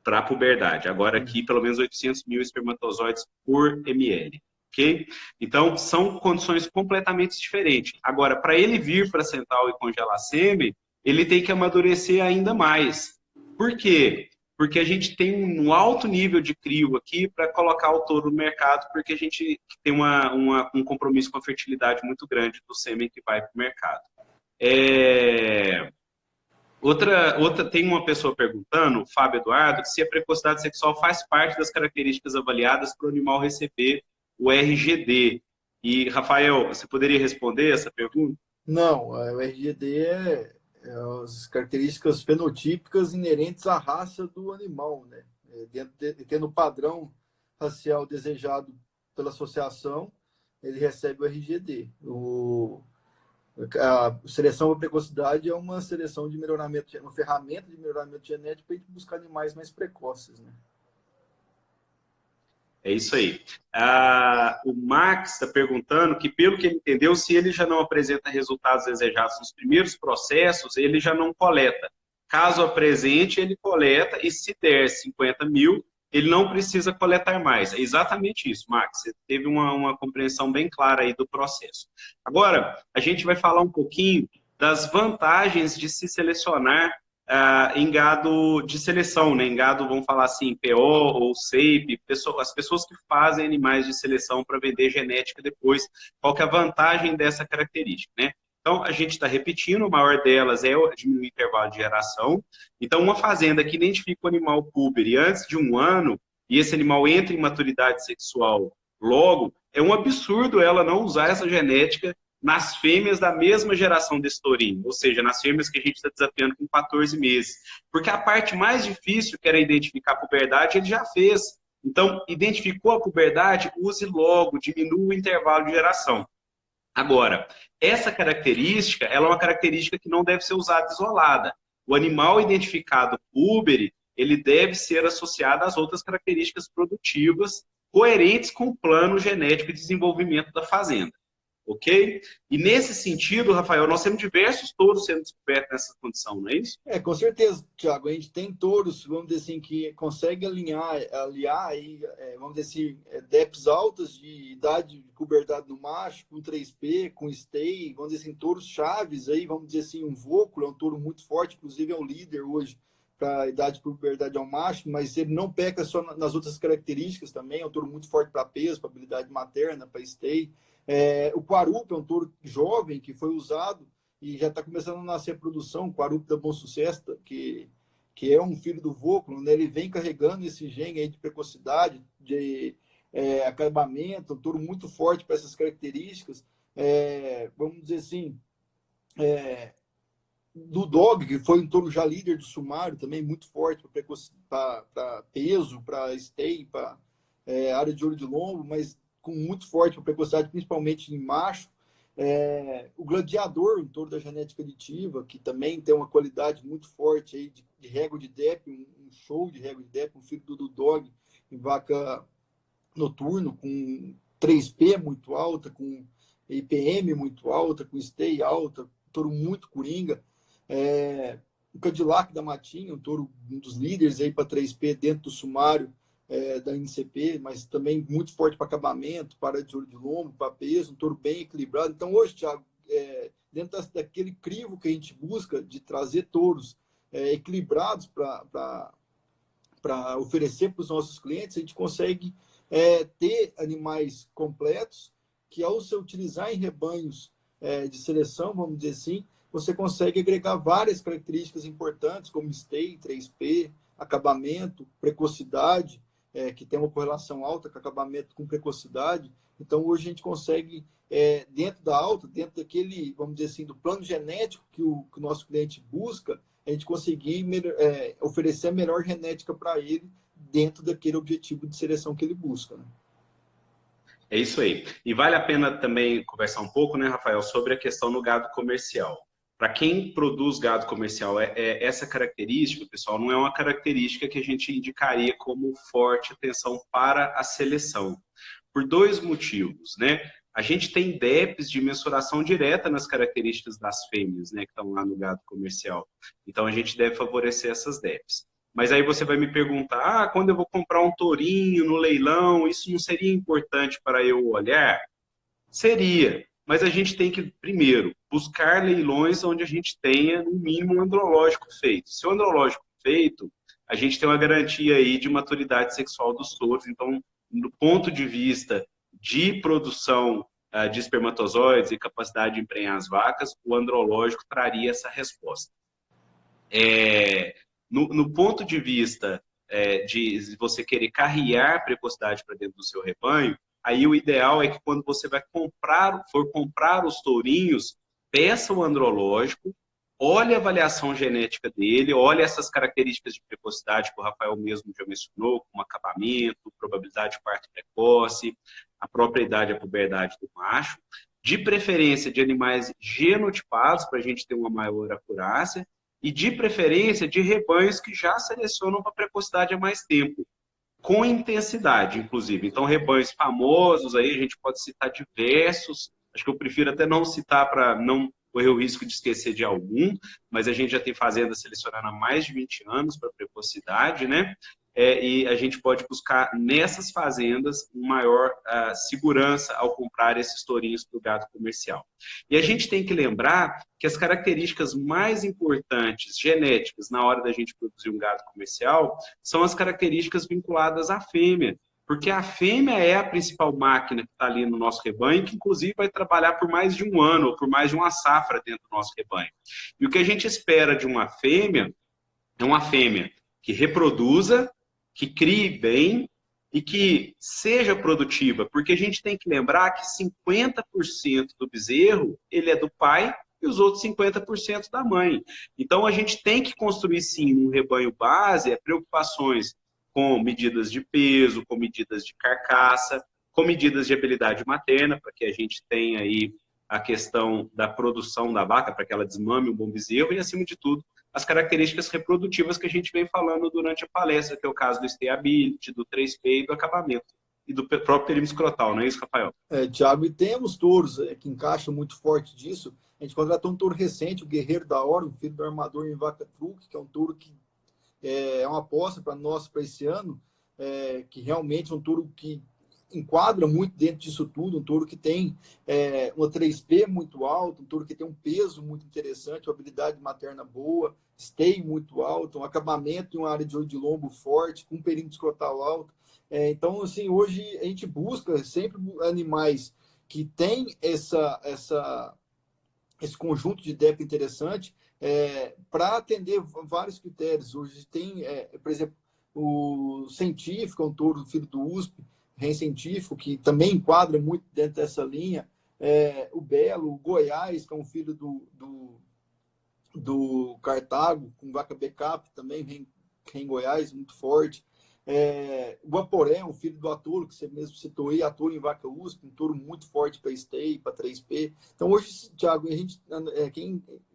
para a puberdade. Agora aqui, pelo menos 800 mil espermatozoides por ml. Ok? Então, são condições completamente diferentes. Agora, para ele vir para a central e congelar sêmen, ele tem que amadurecer ainda mais. Por quê? Porque a gente tem um alto nível de crio aqui para colocar o touro no mercado, porque a gente tem um compromisso com a fertilidade muito grande do sêmen que vai para o mercado. Tem uma pessoa perguntando, o Fábio Eduardo, se a precocidade sexual faz parte das características avaliadas para o animal receber o RGD. E, Rafael, você poderia responder essa pergunta? Não, o RGD as características fenotípicas inerentes à raça do animal, né? Tendo o padrão racial desejado pela associação, ele recebe o RGD. A seleção para precocidade é uma seleção de melhoramento, uma ferramenta de melhoramento genético para a gente buscar animais mais precoces, né? É isso aí. O Max está perguntando que, pelo que ele entendeu, se ele já não apresenta resultados desejados nos primeiros processos, ele já não coleta. Caso apresente, ele coleta e, se der 50 mil, ele não precisa coletar mais. É exatamente isso, Max. Você teve uma compreensão bem clara aí do processo. Agora, a gente vai falar um pouquinho das vantagens de se selecionar em gado de seleção, né? Em gado, vamos falar assim, PO ou SEIP, as pessoas que fazem animais de seleção para vender genética depois, qual que é a vantagem dessa característica, né? Então, a gente está repetindo, a maior delas é diminuir o intervalo de geração. Então, uma fazenda que identifica o animal puber e antes de 1 ano, e esse animal entra em maturidade sexual logo, é um absurdo ela não usar essa genética nas fêmeas da mesma geração desse tourinho, ou seja, nas fêmeas que a gente está desafiando com 14 meses. Porque a parte mais difícil, que era identificar a puberdade, ele já fez. Então, identificou a puberdade, use logo, diminua o intervalo de geração. Agora, essa característica, ela é uma característica que não deve ser usada isolada. O animal identificado puber, ele deve ser associado às outras características produtivas, coerentes com o plano genético de desenvolvimento da fazenda. Ok? E nesse sentido, Rafael, nós temos diversos touros sendo descobertos nessa condição, não é isso? Com certeza, Thiago. A gente tem touros, vamos dizer assim, que consegue aliar aí, vamos dizer assim, DEPs altas de idade de puberdade no macho, com 3P, com stay, vamos dizer assim, touros chaves aí, vamos dizer assim, um Vôculo é um touro muito forte, inclusive é um líder hoje para a idade de puberdade ao macho, mas ele não peca só nas outras características também, é um touro muito forte para peso, para habilidade materna, para stay. O Quarup é um touro jovem que foi usado e já está começando a nascer a produção, o Quarup da Bom Sucesso, que é um filho do Vôculo, né? Ele vem carregando esse gene aí de precocidade, de acabamento, um touro muito forte para essas características. Vamos dizer assim, do Dog, que foi um touro já líder do sumário, também muito forte para peso, para stay, para área de olho de lombo, mas com muito forte para precocidade, principalmente em macho. O Gladiador, um touro da genética aditiva, que também tem uma qualidade muito forte aí de régua de DEP, um show de régua de DEP, um filho do Dog em vaca noturno, com 3P muito alta, com IPM muito alta, com stay alta, touro muito coringa. O Cadillac da Matinha, um dos líderes aí para 3P dentro do sumário da NCP, mas também muito forte para acabamento, para de olho de lombo, para peso, um touro bem equilibrado. Então, hoje, Thiago, dentro daquele crivo que a gente busca de trazer touros equilibrados para oferecer para os nossos clientes, a gente consegue ter animais completos que, ao se utilizar em rebanhos de seleção, vamos dizer assim, você consegue agregar várias características importantes, como stay, 3P, acabamento, precocidade, que tem uma correlação alta com acabamento com precocidade. Então, hoje a gente consegue, dentro da alta, dentro daquele, vamos dizer assim, do plano genético que o nosso cliente busca, a gente conseguir oferecer a melhor genética para ele dentro daquele objetivo de seleção que ele busca, né? É isso aí. E vale a pena também conversar um pouco, né, Rafael, sobre a questão do gado comercial. Para quem produz gado comercial, essa característica, pessoal, não é uma característica que a gente indicaria como forte atenção para a seleção. Por dois motivos, né? A gente tem DEPs de mensuração direta nas características das fêmeas, né, que estão lá no gado comercial. Então, a gente deve favorecer essas DEPs. Mas aí você vai me perguntar, quando eu vou comprar um tourinho no leilão, isso não seria importante para eu olhar? Seria, mas a gente tem que, primeiro, buscar leilões onde a gente tenha, no mínimo, um andrológico feito. Se o andrológico feito, a gente tem uma garantia aí de maturidade sexual dos touros. Então, do ponto de vista de produção de espermatozoides e capacidade de emprenhar as vacas, o andrológico traria essa resposta. No ponto de vista de você querer carrear precocidade para dentro do seu rebanho, aí o ideal é que quando você for comprar os tourinhos, peça o andrológico, olhe a avaliação genética dele, olhe essas características de precocidade que o Rafael mesmo já mencionou, como acabamento, probabilidade de parto precoce, a própria idade e a puberdade do macho, de preferência de animais genotipados, para a gente ter uma maior acurácia, e de preferência de rebanhos que já selecionam para precocidade há mais tempo, com intensidade, inclusive. Então, rebanhos famosos, aí a gente pode citar diversos, acho que eu prefiro até não citar para não correr o risco de esquecer de algum, mas a gente já tem fazendas selecionando há mais de 20 anos para precocidade, né? E a gente pode buscar nessas fazendas maior segurança ao comprar esses tourinhos para o gado comercial. E a gente tem que lembrar que as características mais importantes genéticas na hora da gente produzir um gado comercial são as características vinculadas à fêmea, porque a fêmea é a principal máquina que está ali no nosso rebanho, que inclusive vai trabalhar por mais de um ano ou por mais de uma safra dentro do nosso rebanho. E o que a gente espera de uma fêmea é uma fêmea que reproduza, que crie bem e que seja produtiva, porque a gente tem que lembrar que 50% do bezerro ele é do pai e os outros 50% da mãe. Então a gente tem que construir sim um rebanho base, preocupações com medidas de peso, com medidas de carcaça, com medidas de habilidade materna, para que a gente tenha aí a questão da produção da vaca, para que ela desmame um bom bezerro, e acima de tudo, as características reprodutivas que a gente vem falando durante a palestra, que é o caso do stability, do 3P e do acabamento. e do próprio perímetro escrotal, não é isso, Rafael? Thiago, e temos touros que encaixam muito forte disso. A gente contratou um touro recente, o Guerreiro da Hora, um filho do armador em vaca truque, que é um touro que é uma aposta para nós para esse ano, que realmente é um touro que enquadra muito dentro disso tudo, um touro que tem uma 3P muito alta, um touro que tem um peso muito interessante, uma habilidade materna boa, stay muito alto, um acabamento em uma área de olho de lombo forte, com um perímetro escrotal alto. Então, assim, hoje a gente busca sempre animais que têm esse conjunto de DEP interessante para atender vários critérios. Hoje tem, por exemplo, o científico, é um touro filho do USP, REM científico, que também enquadra muito dentro dessa linha. O Belo, o Goiás, que é um filho do Cartago, com vaca backup, também vem em Goiás, muito forte. O Aporé, um filho do Atolo, que você mesmo citou aí, Atolo em vaca USP, um touro muito forte para stay, para 3P. Então, hoje, Thiago, a gente,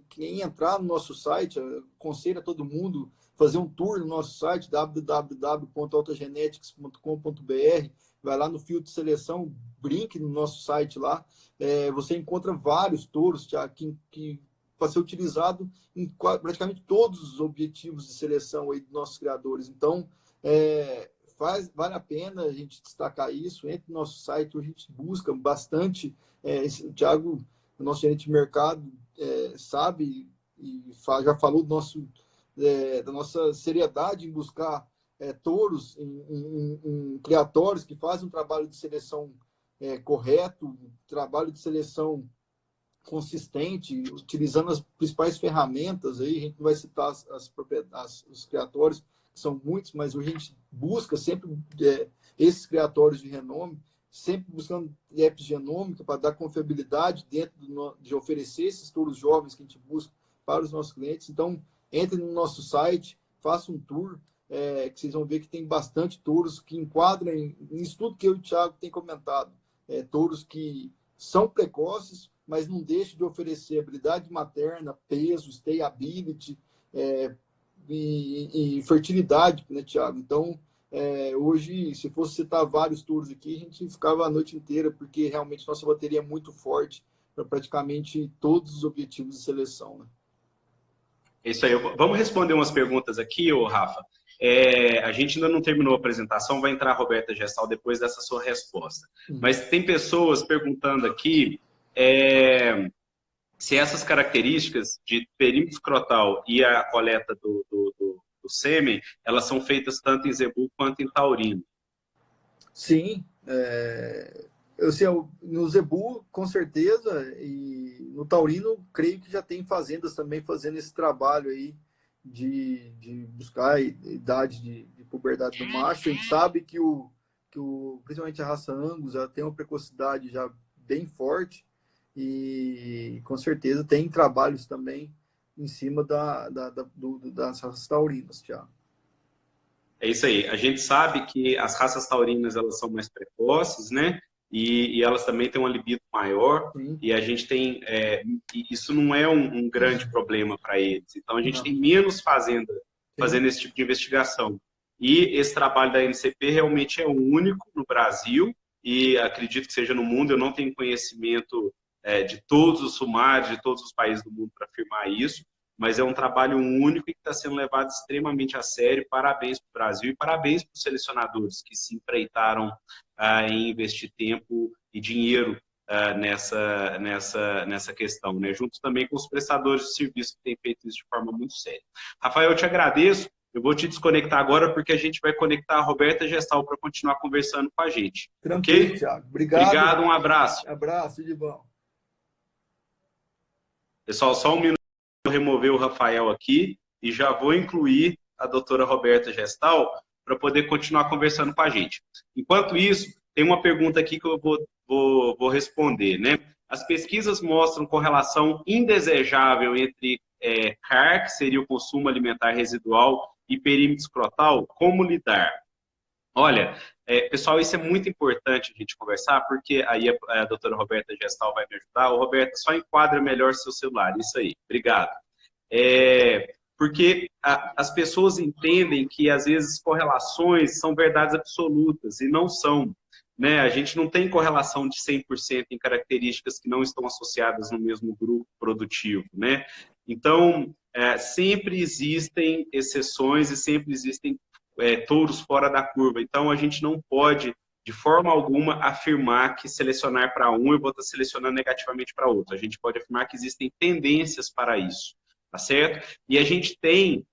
quem entrar no nosso site, aconselho a todo mundo fazer um tour no nosso site, www.altagenetics.com.br, vai lá no filtro de seleção, brinque no nosso site lá, você encontra vários touros, Thiago, que para ser utilizado em praticamente todos os objetivos de seleção aí dos nossos criadores. Então, vale a pena a gente destacar isso. Entre no nosso site, a gente busca bastante. O Thiago, o nosso gerente de mercado, sabe e já falou da nossa seriedade em buscar touros em criatórios que fazem um trabalho de seleção correto, trabalho de seleção consistente, utilizando as principais ferramentas. Aí a gente não vai citar os criatórios, que são muitos, mas a gente busca sempre esses criatórios de renome, sempre buscando epigenômica para dar confiabilidade dentro de oferecer esses touros jovens que a gente busca para os nossos clientes. Então, entre no nosso site, faça um tour, que vocês vão ver que tem bastante touros que enquadram nisso tudo que eu e o Thiago tem comentado. Touros que são precoces, mas não deixam de oferecer habilidade materna, peso, stayability e fertilidade, né, Thiago? Então, hoje, se fosse citar vários touros aqui, a gente ficava a noite inteira, porque realmente nossa bateria é muito forte para praticamente todos os objetivos de seleção, né? É isso aí. Vamos responder umas perguntas aqui, ô Rafa. A gente ainda não terminou a apresentação, vai entrar a Roberta Gestal depois dessa sua resposta. Mas tem pessoas perguntando aqui se essas características de perímetro escrotal e a coleta do sêmen, elas são feitas tanto em zebu quanto em taurino. Sim, no zebu, com certeza, e no taurino, creio que já tem fazendas também fazendo esse trabalho aí de buscar a idade de puberdade do macho. A gente sabe que principalmente a raça Angus, ela tem uma precocidade já bem forte e com certeza tem trabalhos também em cima das raças taurinas, Thiago. É isso aí. A gente sabe que as raças taurinas, elas são mais precoces, né? E elas também têm uma libido maior. Sim. E a gente tem... isso não é um grande problema para eles. Então, a gente tem menos fazenda fazendo esse tipo de investigação. E esse trabalho da NCP realmente é o único no Brasil e acredito que seja no mundo. Eu não tenho conhecimento de todos os sumários, de todos os países do mundo para afirmar isso, mas é um trabalho único e que está sendo levado extremamente a sério. Parabéns para o Brasil e parabéns para os selecionadores que se empreitaram em investir tempo e dinheiro nessa questão, né? Junto também com os prestadores de serviço que têm feito isso de forma muito séria. Rafael, eu te agradeço. Eu vou te desconectar agora porque a gente vai conectar a Roberta Gestal para continuar conversando com a gente. Tranquilo, okay? Thiago. Obrigado. Obrigado, um abraço. Abraço, de bom. Pessoal, só um minuto. Vou remover o Rafael aqui e já vou incluir a doutora Roberta Gestal para poder continuar conversando com a gente. Enquanto isso, tem uma pergunta aqui que eu vou responder, né? As pesquisas mostram correlação indesejável entre CAR, que seria o consumo alimentar residual, e perímetro escrotal. Como lidar? Olha, pessoal, isso é muito importante a gente conversar, porque aí a doutora Roberta Gestal vai me ajudar. Roberta, só enquadra melhor seu celular. Isso aí, obrigado. Porque as pessoas entendem que, às vezes, correlações são verdades absolutas, e não são. né? A gente não tem correlação de 100% em características que não estão associadas no mesmo grupo produtivo, né? Então, sempre existem exceções e sempre existem touros fora da curva. Então, a gente não pode, de forma alguma, afirmar que selecionar para um eu vou estar selecionando negativamente para outro. A gente pode afirmar que existem tendências para isso, tá certo? E a gente tem,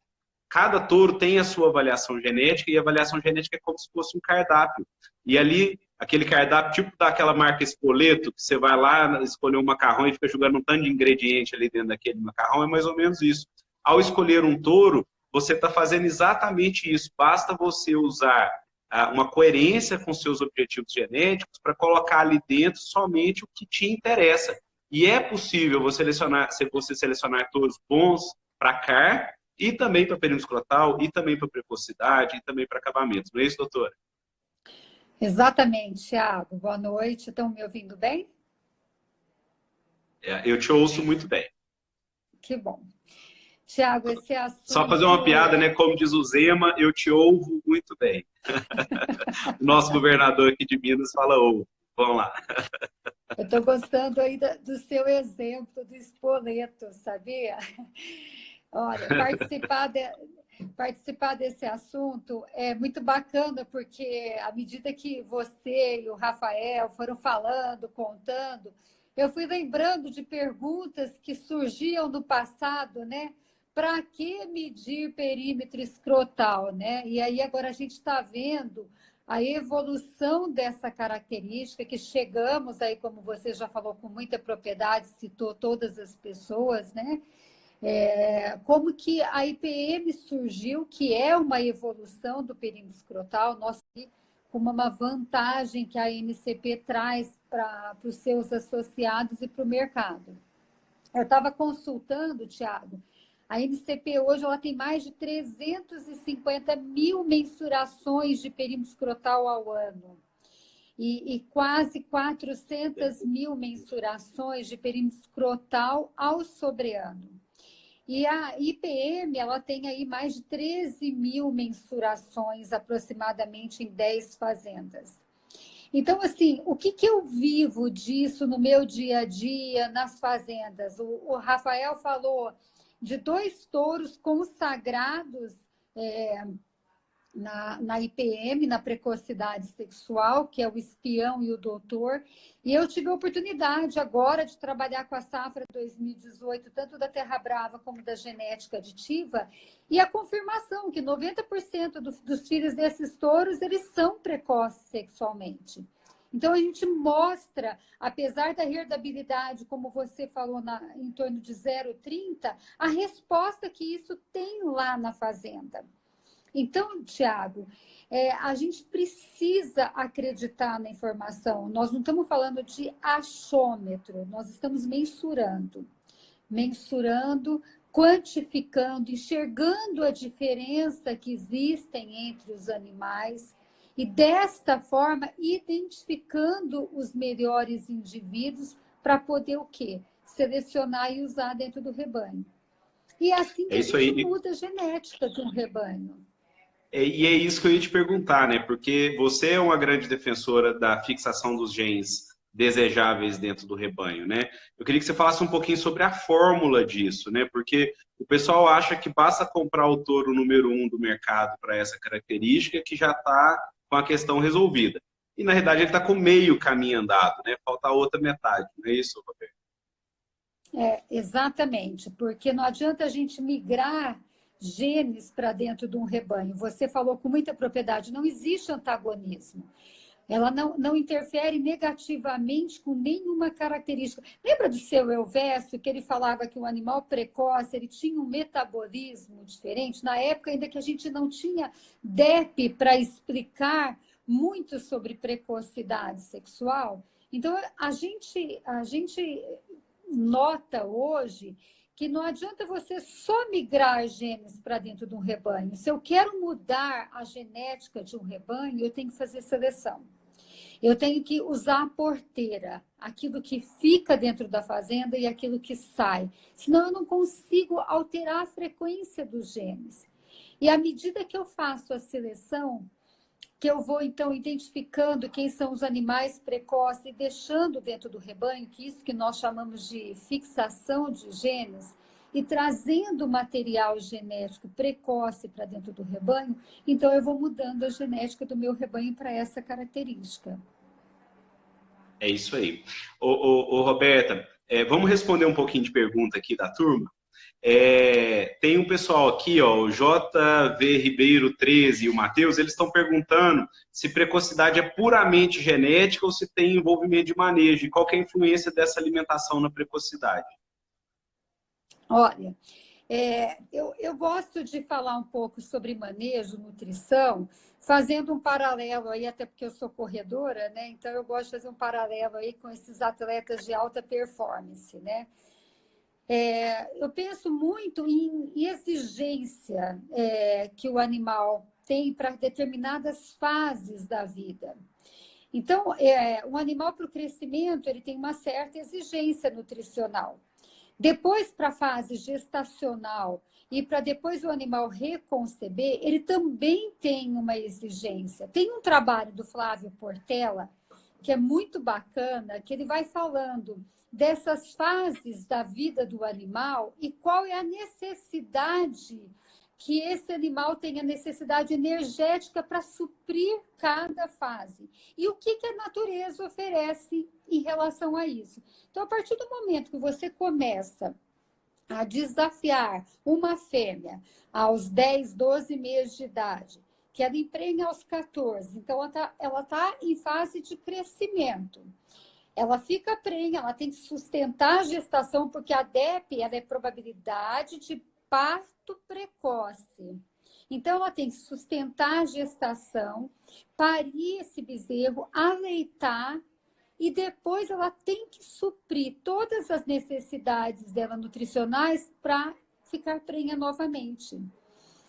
cada touro tem a sua avaliação genética, e a avaliação genética é como se fosse um cardápio. E ali, aquele cardápio, tipo daquela marca Spoleto, que você vai lá escolher um macarrão e fica jogando um tanto de ingrediente ali dentro daquele macarrão, é mais ou menos isso. Ao escolher um touro, você está fazendo exatamente isso. Basta você usar uma coerência com seus objetivos genéticos para colocar ali dentro somente o que te interessa. E é possível você selecionar touros bons para CAR, e também para período escrotal, e também para precocidade, e também para acabamento. Não é isso, doutora? Exatamente, Thiago. Boa noite. Estão me ouvindo bem? Eu te ouço muito bem. Que bom. Thiago, esse assunto... Só fazer uma piada, né? Como diz o Zema, eu te ouvo muito bem. O nosso governador aqui de Minas fala ouvo. Vamos lá. Eu estou gostando aí do seu exemplo do espoleto, sabia? Olha, participar desse assunto é muito bacana, porque à medida que você e o Rafael foram falando, contando, eu fui lembrando de perguntas que surgiam no passado, né? Para que medir perímetro escrotal, né? E aí agora a gente está vendo a evolução dessa característica, que chegamos aí, como você já falou com muita propriedade, citou todas as pessoas, né? Como que a IPM surgiu, que é uma evolução do perímetro escrotal, nós com uma vantagem que a NCP traz para os seus associados e para o mercado. Eu estava consultando, Thiago, a NCP hoje ela tem mais de 350 mil mensurações de perímetro escrotal ao ano. E quase 400 mil mensurações de perímetro escrotal ao sobreano. E a IPM, ela tem aí mais de 13 mil mensurações, aproximadamente, em 10 fazendas. Então, assim, o que eu vivo disso no meu dia a dia, nas fazendas? O Rafael falou de 2 touros consagrados na IPM, na precocidade sexual, que é o espião e o doutor. E eu tive a oportunidade agora de trabalhar com a safra 2018, tanto da Terra Brava como da genética aditiva, e a confirmação que 90% dos filhos desses touros, eles são precoces sexualmente. Então, a gente mostra, apesar da herdabilidade, como você falou, em torno de 0,30, a resposta que isso tem lá na fazenda. Então, Thiago, a gente precisa acreditar na informação. Nós não estamos falando de achômetro, nós estamos mensurando, quantificando, enxergando a diferença que existem entre os animais e, desta forma, identificando os melhores indivíduos para poder o quê? Selecionar e usar dentro do rebanho. E é assim que a gente muda a genética de um rebanho. E é isso que eu ia te perguntar, né? Porque você é uma grande defensora da fixação dos genes desejáveis dentro do rebanho, né? Eu queria que você falasse um pouquinho sobre a fórmula disso, né? Porque o pessoal acha que basta comprar o touro número 1 do mercado para essa característica que já está com a questão resolvida. E, na realidade, ele está com meio caminho andado, né? Falta a outra metade, não é isso, Roberto? Exatamente, porque não adianta a gente migrar genes para dentro de um rebanho. Você falou com muita propriedade, não existe antagonismo. Ela não interfere negativamente com nenhuma característica. Lembra do seu Elvésio, que ele falava que o animal precoce ele tinha um metabolismo diferente? Na época ainda que a gente não tinha DEP para explicar muito sobre precocidade sexual. Então, a gente nota hoje que não adianta você só migrar genes para dentro de um rebanho. Se eu quero mudar a genética de um rebanho, eu tenho que fazer seleção. Eu tenho que usar a porteira, aquilo que fica dentro da fazenda e aquilo que sai. Senão eu não consigo alterar a frequência dos genes. E à medida que eu faço a seleção, que eu vou, então, identificando quem são os animais precoces e deixando dentro do rebanho, que isso que nós chamamos de fixação de genes, e trazendo material genético precoce para dentro do rebanho, então eu vou mudando a genética do meu rebanho para essa característica. É isso aí. Roberta, vamos responder um pouquinho de pergunta aqui da turma. Tem um pessoal aqui, ó, o JV Ribeiro 13 e o Matheus, eles estão perguntando se precocidade é puramente genética ou se tem envolvimento de manejo, e qual que é a influência dessa alimentação na precocidade. Olha, eu gosto de falar um pouco sobre manejo, nutrição, fazendo um paralelo aí, até porque eu sou corredora, né? Então eu gosto de fazer um paralelo aí com esses atletas de alta performance, né? Eu penso muito em exigência que o animal tem para determinadas fases da vida. Então, um animal para o crescimento, ele tem uma certa exigência nutricional. Depois, para a fase gestacional e para depois o animal reconceber, ele também tem uma exigência. Tem um trabalho do Flávio Portela, que é muito bacana, que ele vai falando dessas fases da vida do animal e qual é a necessidade que esse animal tem, a necessidade energética para suprir cada fase. E o que a natureza oferece em relação a isso. Então, a partir do momento que você começa a desafiar uma fêmea aos 10, 12 meses de idade, que ela emprenha aos 14, então ela tá em fase de crescimento. Ela fica prenha, ela tem que sustentar a gestação, porque a DEP ela é probabilidade de parto precoce. Então, ela tem que sustentar a gestação, parir esse bezerro, aleitar, e depois ela tem que suprir todas as necessidades dela nutricionais para ficar prenha novamente.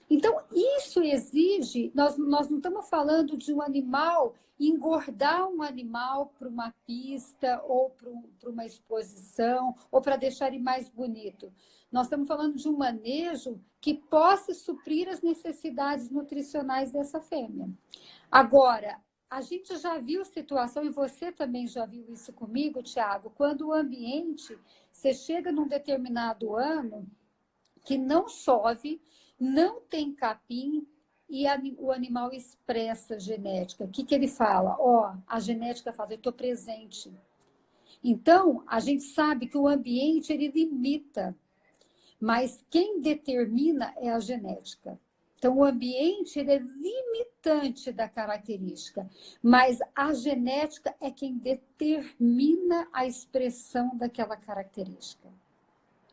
Então, isso exige, nós não estamos falando de um animal, engordar um animal para uma pista ou para uma exposição ou para deixar ele mais bonito. Nós estamos falando de um manejo que possa suprir as necessidades nutricionais dessa fêmea. Agora, a gente já viu situação, e você também já viu isso comigo, Tiago, quando o ambiente, você chega num determinado ano que não chove, não tem capim e o animal expressa a genética. O que ele fala? A genética fala, eu estou presente. Então, a gente sabe que o ambiente, ele limita, mas quem determina é a genética. Então, o ambiente, ele é limitante da característica, mas a genética é quem determina a expressão daquela característica.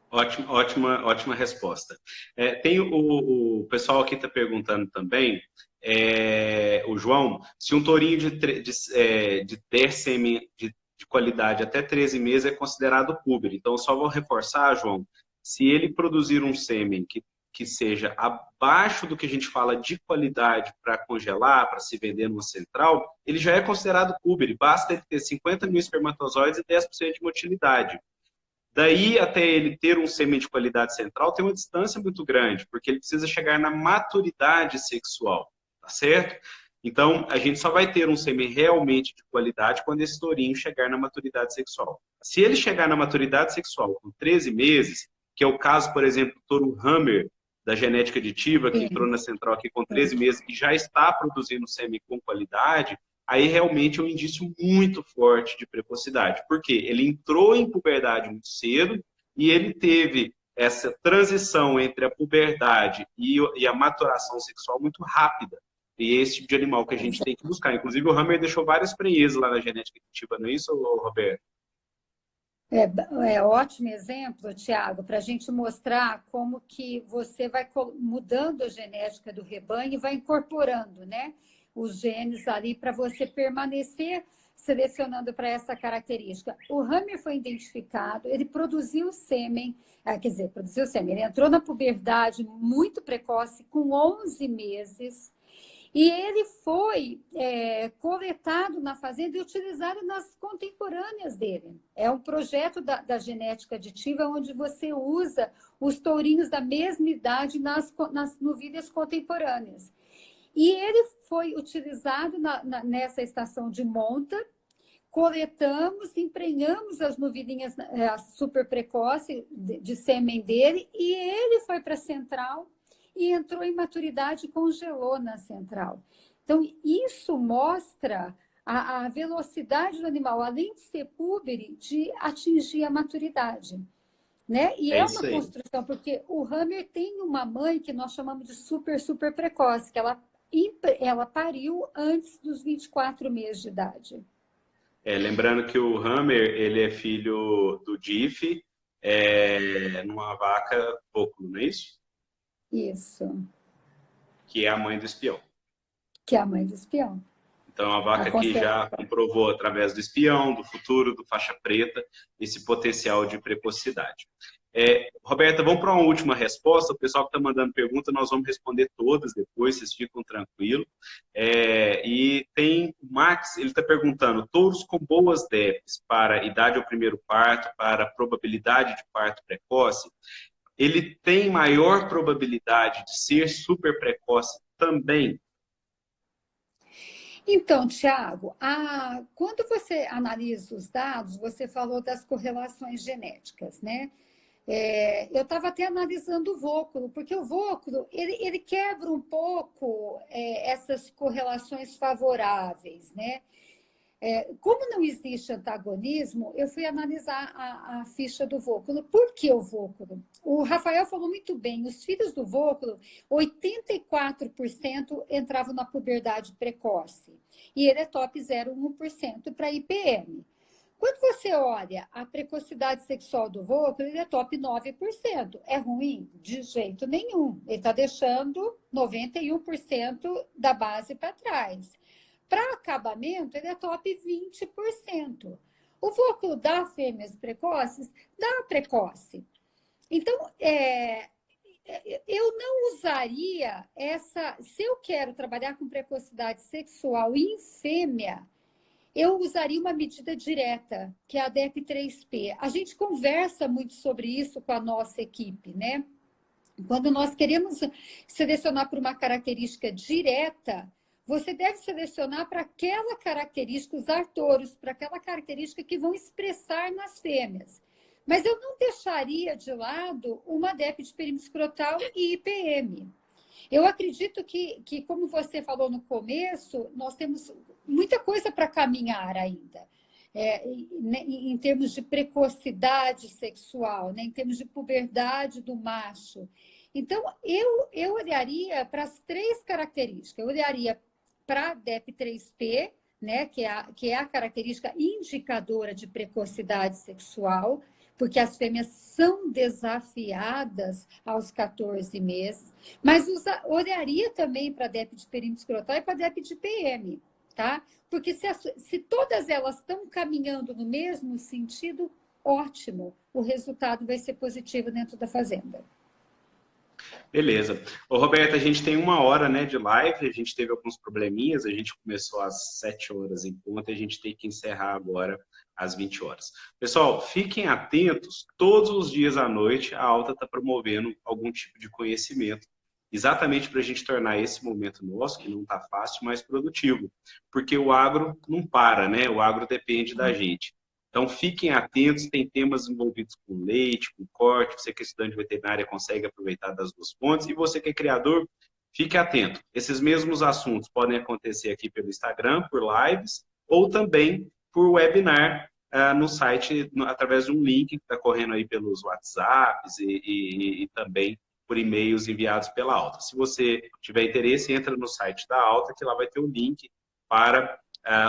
Ótima resposta. Tem o pessoal aqui está perguntando também, o João, se um tourinho de ter sêmen de qualidade até 13 meses é considerado puber. Então, só vou reforçar, João, se ele produzir um sêmen que seja abaixo do que a gente fala de qualidade para congelar, para se vender numa central, ele já é considerado puber. Basta ele ter 50 mil espermatozoides e 10% de motilidade. Daí, até ele ter um sêmen de qualidade central, tem uma distância muito grande, porque ele precisa chegar na maturidade sexual, tá certo? Então, a gente só vai ter um sêmen realmente de qualidade quando esse tourinho chegar na maturidade sexual. Se ele chegar na maturidade sexual com 13 meses, que é o caso, por exemplo, do touro Hammer, da genética aditiva, que entrou na central aqui com 13 meses, que já está produzindo sêmen com qualidade, aí realmente é um indício muito forte de precocidade. Por quê? Ele entrou em puberdade muito cedo e ele teve essa transição entre a puberdade e a maturação sexual muito rápida. E é esse tipo de animal que a gente tem que buscar. Inclusive, o Hammer deixou várias prenhez lá na genética aditiva, não é isso, Roberto? Ótimo exemplo, Tiago, para a gente mostrar como que você vai mudando a genética do rebanho e vai incorporando, né, os genes ali para você permanecer selecionando para essa característica. O Hammer foi identificado, ele produziu sêmen, ele entrou na puberdade muito precoce, com 11 meses, e ele foi coletado na fazenda e utilizado nas contemporâneas dele. É um projeto da genética aditiva onde você usa os tourinhos da mesma idade nas novilhas contemporâneas. E ele foi utilizado nessa estação de monta, coletamos, emprenhamos as novilhinhas super precoce de sêmen dele, e ele foi para a central e entrou em maturidade e congelou na central. Então, isso mostra a velocidade do animal, além de ser púbere, de atingir a maturidade. Né? E é uma construção, porque o Hammer tem uma mãe que nós chamamos de super precoce, que ela pariu antes dos 24 meses de idade. Lembrando que o Hammer, ele é filho do Diff, numa vaca pouco, não é isso? Isso. Que é a mãe do espião. Que é a mãe do espião. Então, a vaca que já comprovou através do espião, do futuro, do faixa preta, esse potencial de precocidade. Roberta, vamos para uma última resposta. O pessoal que está mandando pergunta, nós vamos responder todas depois, vocês ficam tranquilos. E tem o Max, ele está perguntando, touros com boas DEPs para idade ao primeiro parto, para probabilidade de parto precoce, ele tem maior probabilidade de ser super precoce também? Então, Tiago, quando você analisa os dados, você falou das correlações genéticas, né? Eu estava até analisando o vôculo, porque o vôculo, ele quebra um pouco essas correlações favoráveis, né? Como não existe antagonismo, eu fui analisar a ficha do vôculo. Por que o vôculo? O Rafael falou muito bem, os filhos do vôculo, 84% entravam na puberdade precoce. E ele é top 0,1% para IPM. Quando você olha a precocidade sexual do vôculo, ele é top 9%. É ruim? De jeito nenhum. Ele está deixando 91% da base para trás. Para acabamento, ele é top 20%. O vôculo dá fêmeas precoces? Dá precoce. Então, eu não usaria se eu quero trabalhar com precocidade sexual em fêmea, eu usaria uma medida direta, que é a DEP3P. A gente conversa muito sobre isso com a nossa equipe, né? Quando nós queremos selecionar por uma característica direta, você deve selecionar para aquela característica, usar touros, para aquela característica que vão expressar nas fêmeas. Mas eu não deixaria de lado uma DEP de perímetro escrotal e IPM. Eu acredito que, como você falou no começo, nós temos muita coisa para caminhar ainda. Em termos de precocidade sexual, né? Em termos de puberdade do macho. Então, eu olharia para as 3 características. Eu olharia para a DEP3P, né, que é a característica indicadora de precocidade sexual, porque as fêmeas são desafiadas aos 14 meses, mas olharia também para a DEP de perímetro escrotal e para a DEP de PM, tá? Porque se todas elas estão caminhando no mesmo sentido, ótimo, o resultado vai ser positivo dentro da fazenda. Beleza. Ô, Roberta, a gente tem 1 hora, né, de live, a gente teve alguns probleminhas, a gente começou às 7 horas em ponto e a gente tem que encerrar agora às 20 horas. Pessoal, fiquem atentos, todos os dias à noite a Alta está promovendo algum tipo de conhecimento, exatamente para a gente tornar esse momento nosso, que não está fácil, mais produtivo, porque o agro não para, né? O agro depende da gente. Então, fiquem atentos, tem temas envolvidos com leite, com corte, você que é estudante de veterinária consegue aproveitar das 2 fontes, e você que é criador, fique atento. Esses mesmos assuntos podem acontecer aqui pelo Instagram, por lives, ou também por webinar no site, através de um link que está correndo aí pelos WhatsApps e também por e-mails enviados pela Alta. Se você tiver interesse, entra no site da Alta, que lá vai ter o link para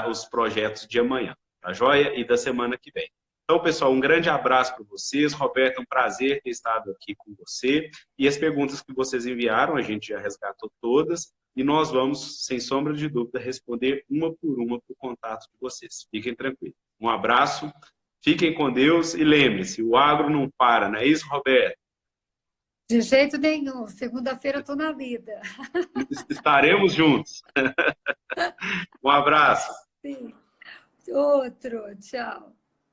os projetos de amanhã. Tá joia? E da semana que vem. Então, pessoal, um grande abraço para vocês. Roberto, é um prazer ter estado aqui com você. E as perguntas que vocês enviaram, a gente já resgatou todas. E nós vamos, sem sombra de dúvida, responder uma por uma para o contato de vocês. Fiquem tranquilos. Um abraço, fiquem com Deus e lembre-se, o agro não para, não é isso, Roberto? De jeito nenhum. Segunda-feira eu estou na lida. Estaremos juntos. Um abraço. Sim. Outro. Tchau.